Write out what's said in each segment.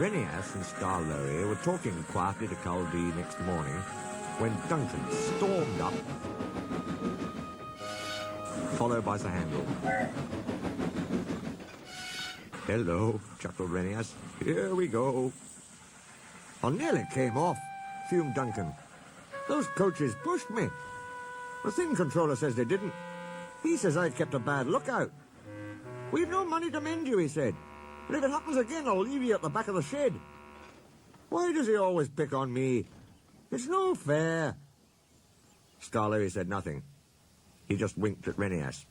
Renias and Skarloey were talking quietly to Cludee next morning when Duncan stormed up, followed by Sir Handel. "Hello," chuckled Renias. "Here we go." "I nearly came off," fumed Duncan. "Those coaches pushed me. The thing controller says they didn't. He says I kept a bad lookout. "We've no money to mend you," he said. "But if it happens again, I'll leave you at the back of the shed." "Why does he always pick on me? It's no fair." Skarloey said nothing. He just winked at Renias.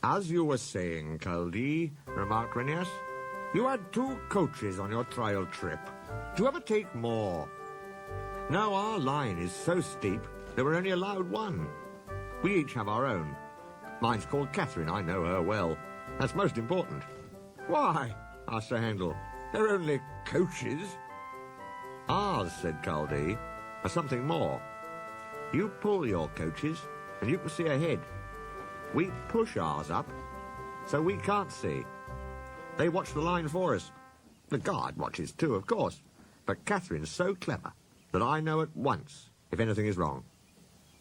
"As you were saying, Cludee," remarked Renias, "you had 2 coaches on your trial trip. Do you ever take more? Now our line is so steep that we're only allowed 1. We each have our own. Mine's called Catherine. I know her well. That's most important." "Why?" asked Sir Handel. "They're only coaches." "Ours," said Cludee, "are something more. You pull your coaches, and you can see ahead. We push ours up, so we can't see. They watch the line for us. The guard watches too, of course. But Catherine's so clever that I know at once if anything is wrong."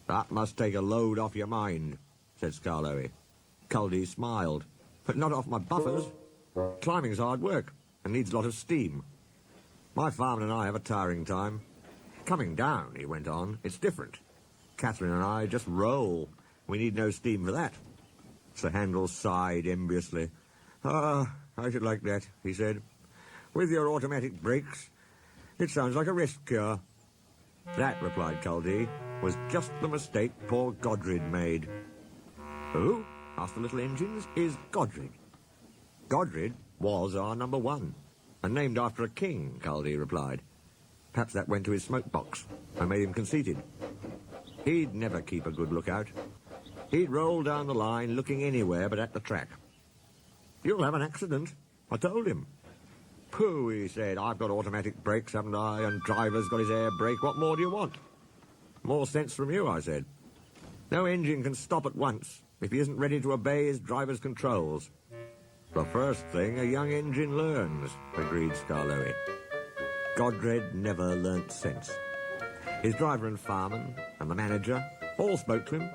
"That must take a load off your mind," said Skarloey. Cludee smiled. "But not off my buffers. Climbing's hard work and needs a lot of steam. My farmer and I have a tiring time. Coming down," he went on, "it's different. Catherine and I just roll. We need no steam for that." Sir Handel sighed enviously. "Ah, I should like that," he said. "With your automatic brakes. It sounds like a rest cure." "That," replied Cludee, "was just the mistake poor Godred made." "Who?" asked the little engines. "Is Godred?" "Godred was our number 1, and named after a king," Cludee replied. "Perhaps that went to his smoke box and made him conceited. He'd never keep a good lookout. He'd roll down the line looking anywhere but at the track. 'You'll have an accident,' I told him. 'Pooh,' he said, 'I've got automatic brakes, haven't I, and driver's got his air brake. What more do you want?' 'More sense from you,' I said. 'No engine can stop at once if he isn't ready to obey his driver's controls.' 'The first thing a young engine learns,' agreed Skarloey. Godred never learnt sense. His driver and fireman and the manager all spoke to him.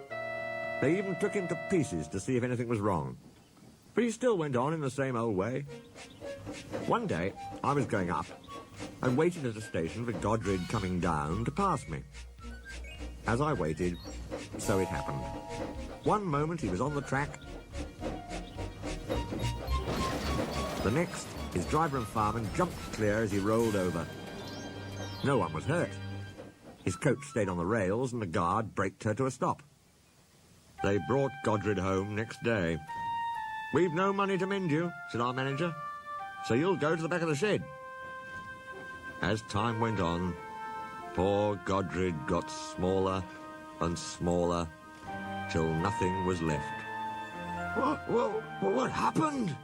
They even took him to pieces to see if anything was wrong. But he still went on in the same old way. One day, I was going up and waited at a station for Godred coming down to pass me. As I waited, so it happened. One moment he was on the track. The next, his driver and fireman jumped clear as he rolled over. No one was hurt. His coach stayed on the rails and the guard braked her to a stop. They brought Godred home next day. 'We've no money to mend you,' said our manager, 'so you'll go to the back of the shed.' As time went on, poor Godred got smaller and smaller till nothing was left." What happened?"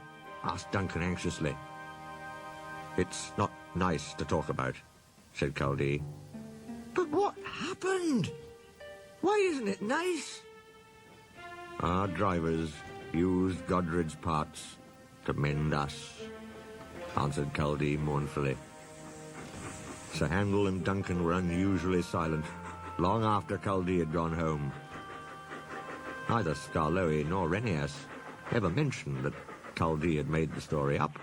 asked Duncan anxiously. "It's not nice to talk about," said Cludee. "But what happened? Why isn't it nice?" "Our drivers used Godred's parts to mend us," answered Cludee mournfully. Sir Handel and Duncan were unusually silent long after Cludee had gone home. Neither Skarloey nor Renias ever mentioned that Cludee had made the story up.